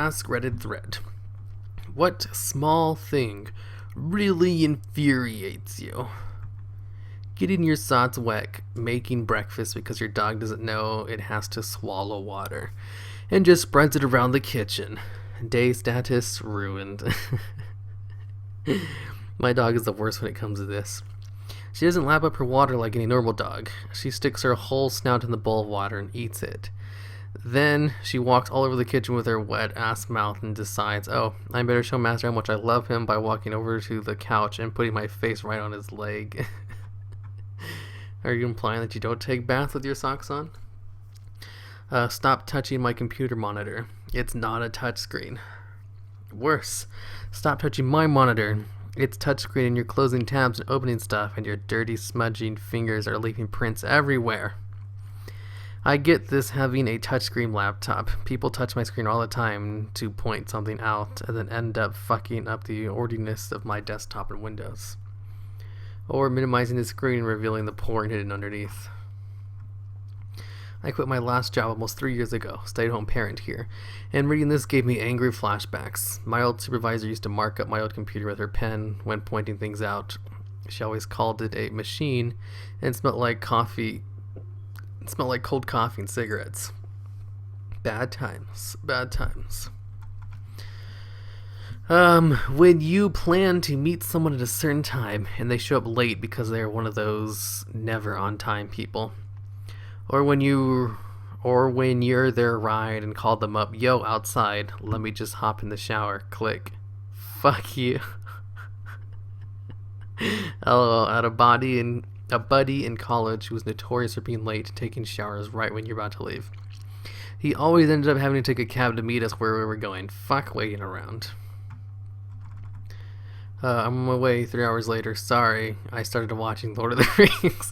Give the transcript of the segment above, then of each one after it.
Askreddit thread. What small thing really infuriates you? Getting your sods wet making breakfast because your dog doesn't know it has to swallow water and just spreads it around the kitchen. Day status ruined. My dog is the worst when it comes to this. She doesn't lap up her water like any normal dog. She sticks her whole snout in the bowl of water and eats it. Then she walks all over the kitchen with her wet ass mouth and decides, oh, I better show Master how much I love him by walking over to the couch and putting my face right on his leg. Are you implying that you don't take baths with your socks on? Stop touching my computer monitor. It's not a touchscreen. Worse, stop touching my monitor. It's touchscreen and you're closing tabs and opening stuff and your dirty smudging fingers are leaving prints everywhere. I get this having a touchscreen laptop. People touch my screen all the time to point something out and then end up fucking up the orderliness of my desktop and windows. Or minimizing the screen and revealing the porn hidden underneath. I quit my last job almost 3 years ago, stay-at-home parent here, and reading this gave me angry flashbacks. My old supervisor used to mark up my old computer with her pen when pointing things out. She always called it a machine and smelled like coffee. It smelled like cold coffee and cigarettes. Bad times. Bad times. When you plan to meet someone at a certain time and they show up late because they're one of those never on time people. Or when you're their ride and call them up, yo, outside, let me just hop in the shower, click. Fuck you. LOL, I had a buddy in college who was notorious for being late, taking showers right when you're about to leave. He always ended up having to take a cab to meet us where we were going. Fuck waiting around. I'm on my way 3 hours later. Sorry, I started watching Lord of the Rings.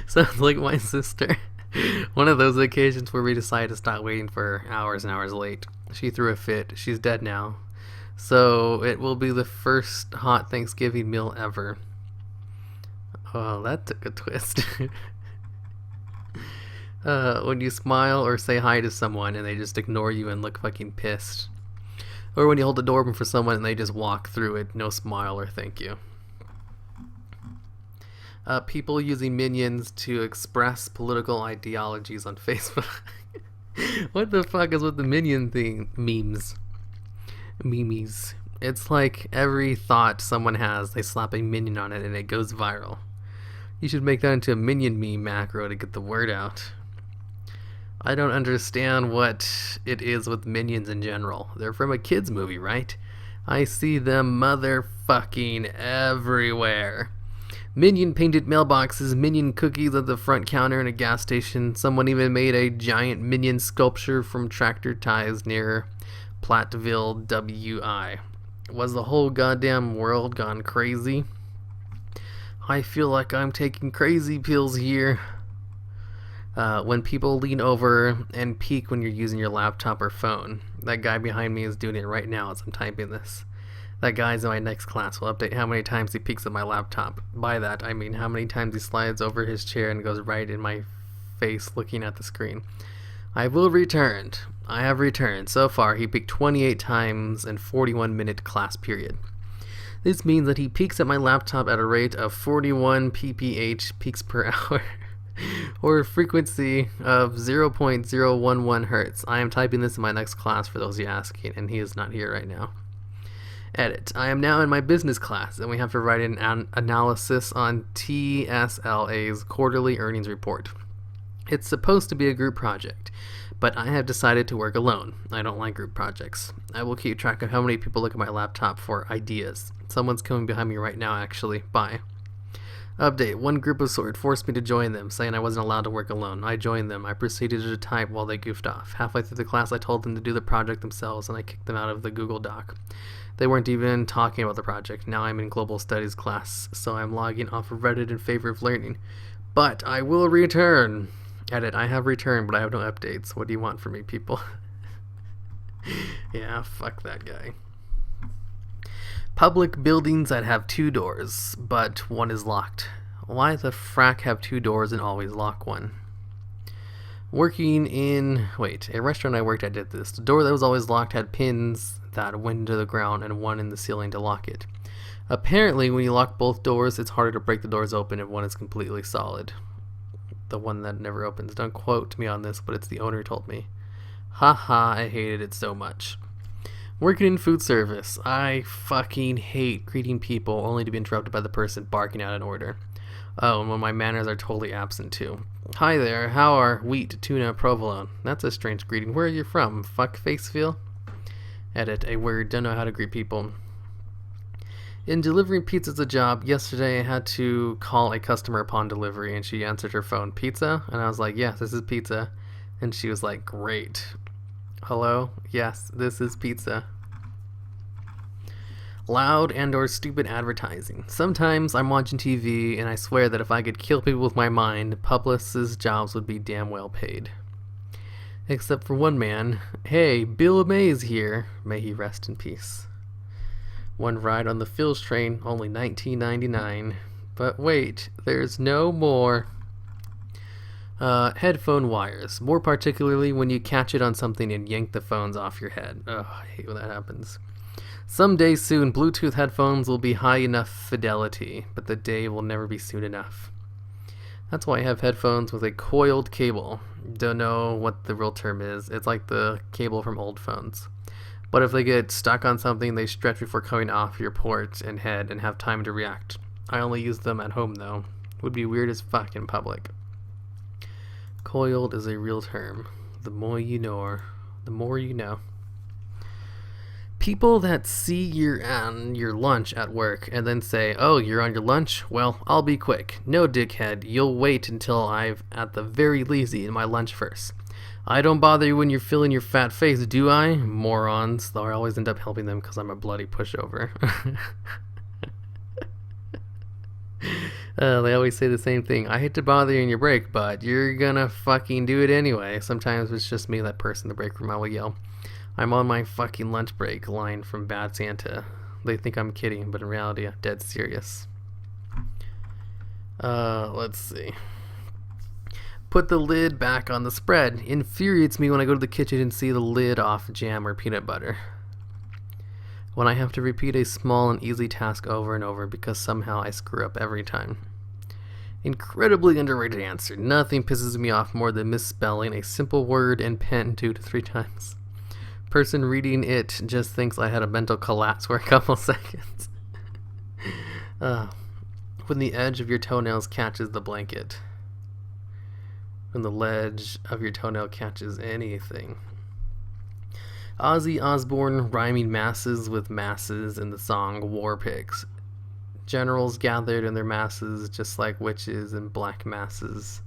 Sounds like my sister. One of those occasions where we decided to stop waiting for hours and hours late. She threw a fit. She's dead now. So it will be the first hot Thanksgiving meal ever. Oh, that took a twist. When you smile or say hi to someone and they just ignore you and look fucking pissed. Or when you hold the door open for someone and they just walk through it, no smile or thank you. People using minions to express political ideologies on Facebook. What the fuck is with the minion thing? Memes. Memes. It's like every thought someone has, they slap a minion on it and it goes viral. You should make that into a minion meme macro to get the word out. I don't understand what it is with minions in general. They're from a kid's movie, right? I see them motherfucking everywhere. Minion painted mailboxes, minion cookies at the front counter in a gas station. Someone even made a giant minion sculpture from tractor ties near Platteville, WI. Was the whole goddamn world gone crazy? I feel like I'm taking crazy pills here. When people lean over and peek when you're using your laptop or phone. That guy behind me is doing it right now as I'm typing this. That guy's in my next class. Will update how many times he peeks at my laptop. By that, I mean how many times he slides over his chair and goes right in my face looking at the screen. I have returned. So far, he peeked 28 times in 41-minute class period. This means that he peeks at my laptop at a rate of 41 pph peaks per hour. Or a frequency of 0.011 hertz. I am typing this in my next class for those of you asking, and he is not here right now. Edit. I am now in my business class, and we have to write an analysis on TSLA's quarterly earnings report. It's supposed to be a group project, but I have decided to work alone. I don't like group projects. I will keep track of how many people look at my laptop for ideas. Someone's coming behind me right now, actually. Bye. Update. One group of sort forced me to join them, saying I wasn't allowed to work alone. I joined them. I proceeded to type while they goofed off. Halfway through the class, I told them to do the project themselves, and I kicked them out of the Google Doc. They weren't even talking about the project. Now I'm in global studies class, so I'm logging off of Reddit in favor of learning. But I will return. Edit. I have returned, but I have no updates. What do you want from me, people? Yeah, fuck that guy. Public buildings that have 2 doors, but one is locked. Why the frack have 2 doors and always lock one? A restaurant I worked at did this. The door that was always locked had pins that went into the ground and one in the ceiling to lock it. Apparently, when you lock both doors, it's harder to break the doors open if one is completely solid. The one that never opens. Don't quote me on this, but it's the owner told me. Haha, I hated it so much. Working in food service. I fucking hate greeting people only to be interrupted by the person barking out an order. Oh, and when my manners are totally absent too. Hi there, how are wheat, tuna, provolone? That's a strange greeting. Where are you from? Fuckfaceville? Edit, a word, don't know how to greet people. In delivering pizza's a job, yesterday I had to call a customer upon delivery and she answered her phone. Pizza? And I was like, yes, this is pizza. And she was like, great. Hello? Yes, this is pizza. Loud and or stupid advertising. Sometimes I'm watching TV and I swear that if I could kill people with my mind, publicists' jobs would be damn well paid. Except for one man. Hey, Bill Mays here. May he rest in peace. One ride on the Phil's train, only $19.99. But wait, there's no more. Headphone wires. More particularly when you catch it on something and yank the phones off your head. Oh, I hate when that happens. Someday soon, Bluetooth headphones will be high enough fidelity, but the day will never be soon enough. That's why I have headphones with a coiled cable. Don't know what the real term is. It's like the cable from old phones. But if they get stuck on something, they stretch before coming off your port and head and have time to react. I only use them at home though. Would be weird as fuck in public. Coiled is a real term. The more you know, the more you know. People that see you're on your lunch at work and then say, oh, you're on your lunch? Well, I'll be quick. No, dickhead. You'll wait until I've at the very least eaten my lunch first. I don't bother you when you're filling your fat face, do I? Morons. Though I always end up helping them because I'm a bloody pushover. They always say the same thing. I hate to bother you in your break, but you're gonna fucking do it anyway. Sometimes it's just me, that person in the break room. I will yell, I'm on my fucking lunch break, line from Bad Santa. They think I'm kidding, but in reality, I'm dead serious. Let's see. Put the lid back on the spread. Infuriates me when I go to the kitchen and see the lid off jam or peanut butter. When I have to repeat a small and easy task over and over because somehow I screw up every time. Incredibly underrated answer. Nothing pisses me off more than misspelling a simple word and pen 2 to 3 times. Person reading it just thinks I had a mental collapse for a couple seconds. When the edge of your toenails catches the blanket. When the ledge of your toenail catches anything. Ozzy Osbourne rhyming masses with masses in the song War Pigs. Generals gathered in their masses just like witches in black masses.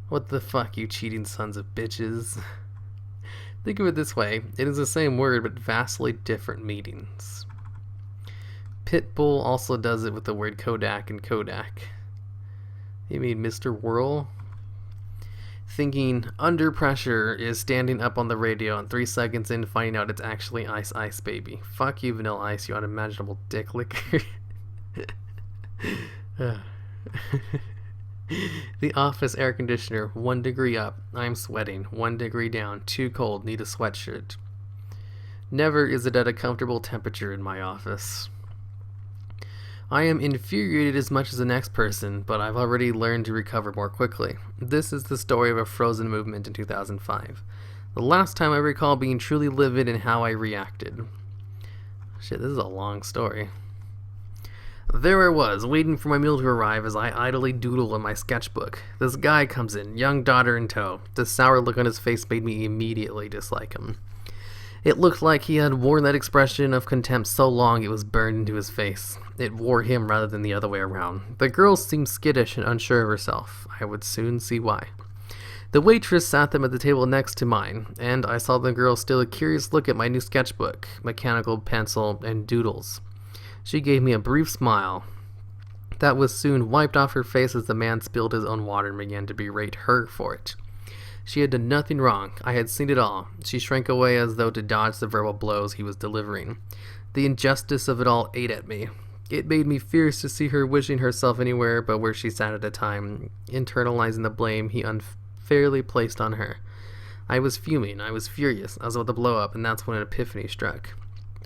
What the fuck, you cheating sons of bitches? Think of it this way, it is the same word but vastly different meanings. Pitbull also does it with the word Kodak and Kodak. You mean Mr. Whirl? Thinking under pressure is standing up on the radio and 3 seconds in finding out it's actually Ice Ice Baby. Fuck you, Vanilla Ice, you unimaginable dick licker. The office air conditioner, 1 degree up. I'm sweating. 1 degree down. Too cold. Need a sweatshirt. Never is it at a comfortable temperature in my office. I am infuriated as much as the next person, but I've already learned to recover more quickly. This is the story of a frozen movement in 2005. The last time I recall being truly livid in how I reacted. Shit, this is a long story. There I was, waiting for my meal to arrive as I idly doodle in my sketchbook. This guy comes in, young daughter in tow. The sour look on his face made me immediately dislike him. It looked like he had worn that expression of contempt so long it was burned into his face. It wore him rather than the other way around. The girl seemed skittish and unsure of herself. I would soon see why. The waitress sat them at the table next to mine, and I saw the girl steal a curious look at my new sketchbook, mechanical pencil, and doodles. She gave me a brief smile. That was soon wiped off her face as the man spilled his own water and began to berate her for it. She had done nothing wrong. I had seen it all. She shrank away as though to dodge the verbal blows he was delivering. The injustice of it all ate at me. It made me fierce to see her wishing herself anywhere but where she sat at a time, internalizing the blame he unfairly placed on her. I was fuming, I was furious, I was about to blow up, and that's when an epiphany struck.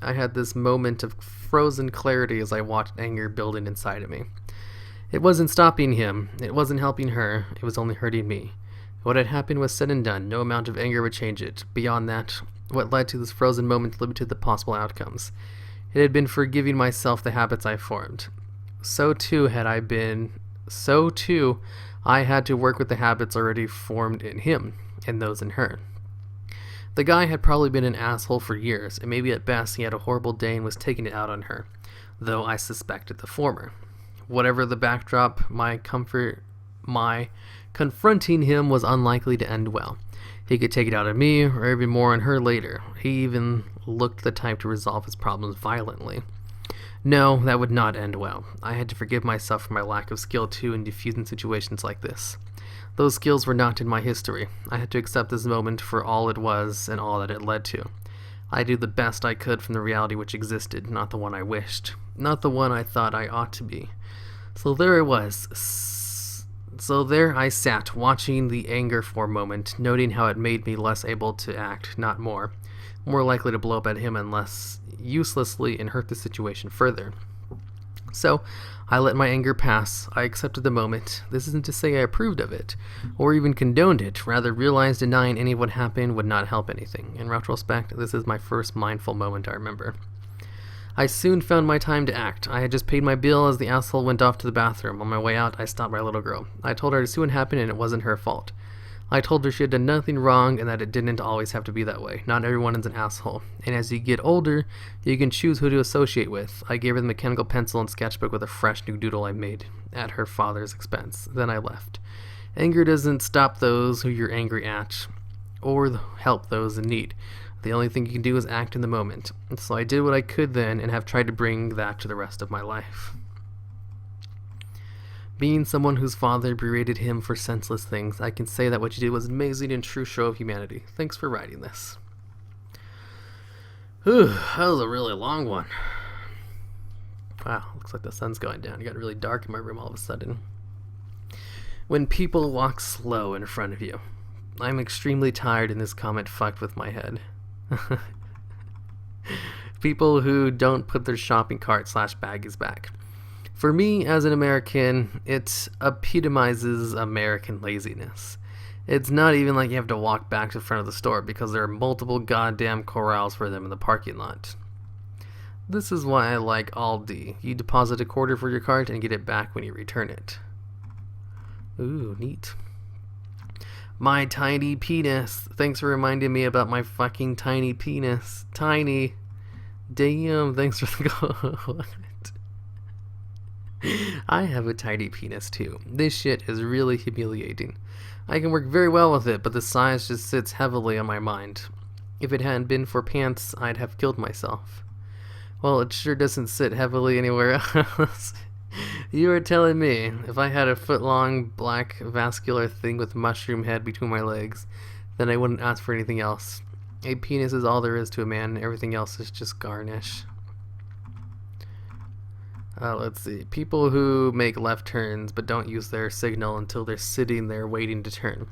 I had this moment of frozen clarity as I watched anger building inside of me. It wasn't stopping him, it wasn't helping her, it was only hurting me. What had happened was said and done, no amount of anger would change it. Beyond that, what led to this frozen moment limited the possible outcomes. It had been forgiving myself the habits I formed. So too, I had to work with the habits already formed in him, and those in her. The guy had probably been an asshole for years, and maybe at best he had a horrible day and was taking it out on her, though I suspected the former. Whatever the backdrop, my confronting him was unlikely to end well. He could take it out on me, or even more on her later. He even looked the type to resolve his problems violently. No, that would not end well. I had to forgive myself for my lack of skill too in diffusing situations like this. Those skills were not in my history. I had to accept this moment for all it was and all that it led to. I did the best I could from the reality which existed, not the one I wished, not the one I thought I ought to be. So there I sat, watching the anger for a moment, noting how it made me less able to act, not more likely to blow up at him and less uselessly and hurt the situation further. So, I let my anger pass. I accepted the moment. This isn't to say I approved of it, or even condoned it. Rather, realized denying any of what happened would not help anything. In retrospect, this is my first mindful moment I remember. I soon found my time to act. I had just paid my bill as the asshole went off to the bathroom. On my way out, I stopped my little girl. I told her to see what happened and it wasn't her fault. I told her she had done nothing wrong and that it didn't always have to be that way. Not everyone is an asshole. And as you get older, you can choose who to associate with. I gave her the mechanical pencil and sketchbook with a fresh new doodle I made at her father's expense. Then I left. Anger doesn't stop those who you're angry at or help those in need. The only thing you can do is act in the moment. And so I did what I could then and have tried to bring that to the rest of my life. Being someone whose father berated him for senseless things, I can say that what you did was an amazing and true show of humanity. Thanks for writing this. Whew, that was a really long one. Wow, looks like the sun's going down. It got really dark in my room all of a sudden. When people walk slow in front of you. I'm extremely tired and this comment fucked with my head. People who don't put their shopping cart / baggies back. For me, as an American, it epitomizes American laziness. It's not even like you have to walk back to the front of the store because there are multiple goddamn corrals for them in the parking lot. This is why I like Aldi. You deposit a quarter for your cart and get it back when you return it. Ooh, neat. My tiny penis. Thanks for reminding me about my fucking tiny penis. Tiny. Damn, thanks for the I have a tiny penis too. This shit is really humiliating. I can work very well with it, but the size just sits heavily on my mind. If it hadn't been for pants, I'd have killed myself. Well, it sure doesn't sit heavily anywhere else. You are telling me, if I had a foot-long, black, vascular thing with a mushroom head between my legs, then I wouldn't ask for anything else. A penis is all there is to a man, everything else is just garnish. Let's see. People who make left turns but don't use their signal until they're sitting there waiting to turn.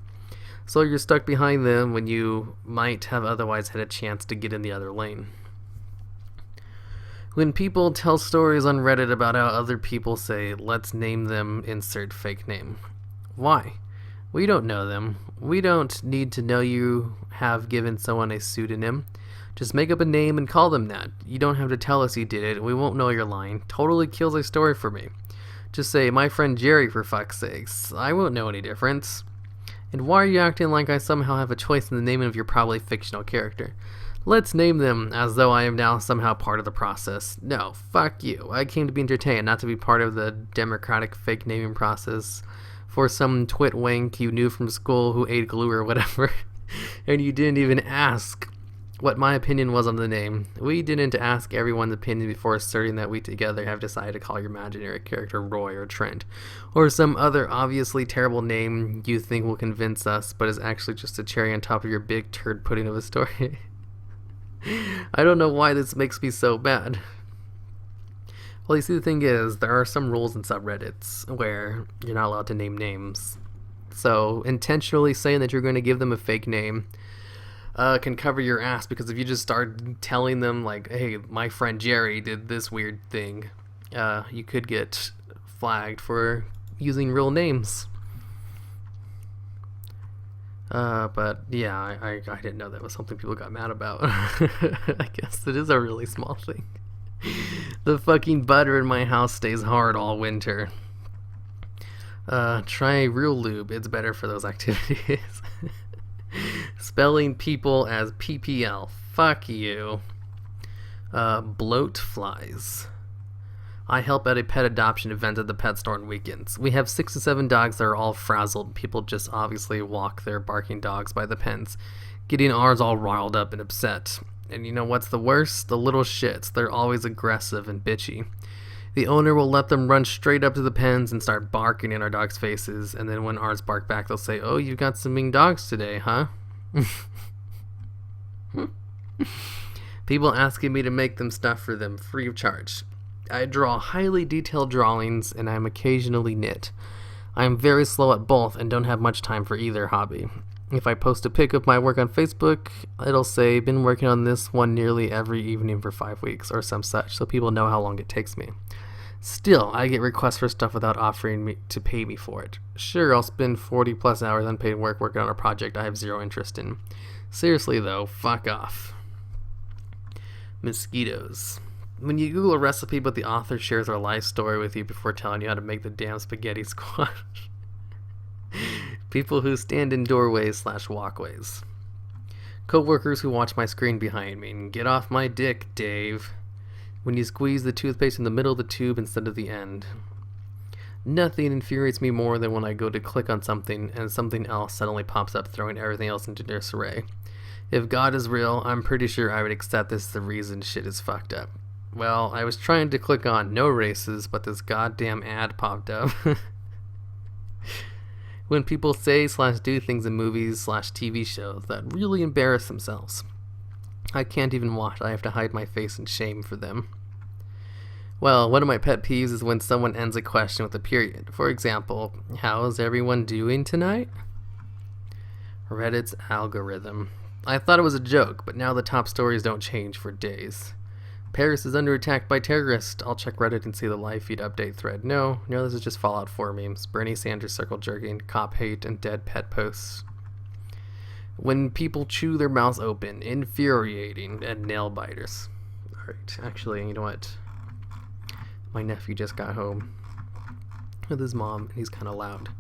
So you're stuck behind them when you might have otherwise had a chance to get in the other lane. When people tell stories on Reddit about how other people say, let's name them, insert fake name. Why? We don't know them. We don't need to know you have given someone a pseudonym. Just make up a name and call them that. You don't have to tell us you did it. We won't know you're lying. Totally kills a story for me. Just say, my friend Jerry, for fuck's sakes. I won't know any difference. And why are you acting like I somehow have a choice in the naming of your probably fictional character? Let's name them as though I am now somehow part of the process. No, fuck you. I came to be entertained, not to be part of the democratic fake naming process for some twit wank you knew from school who ate glue or whatever. And you didn't even ask what my opinion was on the name. We didn't ask everyone's opinion before asserting that we together have decided to call your imaginary character Roy or Trent, or some other obviously terrible name you think will convince us, but is actually just a cherry on top of your big turd pudding of a story. I don't know why this makes me so bad. Well, you see, the thing is, there are some rules in subreddits where you're not allowed to name names So intentionally saying that you're going to give them a fake name can cover your ass, because if you just start telling them like, hey, my friend Jerry did this weird thing, you could get flagged for using real names. But yeah, I didn't know that was something people got mad about. I guess it is a really small thing. The fucking butter in my house stays hard all winter. Try Real Lube. It's better for those activities. Spelling people as PPL. Fuck you. Bloat flies. I help at a pet adoption event at the pet store on weekends. We have 6 to 7 dogs that are all frazzled. People just obviously walk their barking dogs by the pens, getting ours all riled up and upset. And you know what's the worst? The little shits. They're always aggressive and bitchy. The owner will let them run straight up to the pens and start barking in our dogs' faces, and then when ours bark back, they'll say, "Oh, you got some mean dogs today, huh?" People asking me to make them stuff for them free of charge. I draw highly detailed drawings, and I am occasionally knit. I am very slow at both and don't have much time for either hobby. If I post a pic of my work on Facebook, it'll say, "Been working on this one nearly every evening for 5 weeks," or some such, so people know how long it takes me. Still, I get requests for stuff without offering me to pay me for it. Sure, I'll spend 40 plus hours unpaid work working on a project I have zero interest in. Seriously though, fuck off. Mosquitoes. When you Google a recipe but the author shares their life story with you before telling you how to make the damn spaghetti squash. People who stand in doorways / walkways. Co-workers who watch my screen behind me. And get off my dick, Dave. When you squeeze the toothpaste in the middle of the tube instead of the end. Nothing infuriates me more than when I go to click on something and something else suddenly pops up, throwing everything else into disarray. If God is real, I'm pretty sure I would accept this as the reason shit is fucked up. Well, I was trying to click on no races, but this goddamn ad popped up. When people say / do things in movies / TV shows that really embarrass themselves. I can't even watch. I have to hide my face in shame for them. Well, one of my pet peeves is when someone ends a question with a period. For example, how's everyone doing tonight? Reddit's algorithm. I thought it was a joke, but now the top stories don't change for days. Paris is under attack by terrorists. I'll check Reddit and see the live feed update thread. No, this is just Fallout 4 memes. Bernie Sanders circle jerking, cop hate, and dead pet posts. When people chew their mouths open, infuriating, and nail biters. Alright, actually, you know what? My nephew just got home with his mom, and he's kind of loud.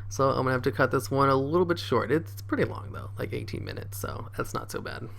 So I'm going to have to cut this one a little bit short. It's pretty long, though, like 18 minutes, so that's not so bad.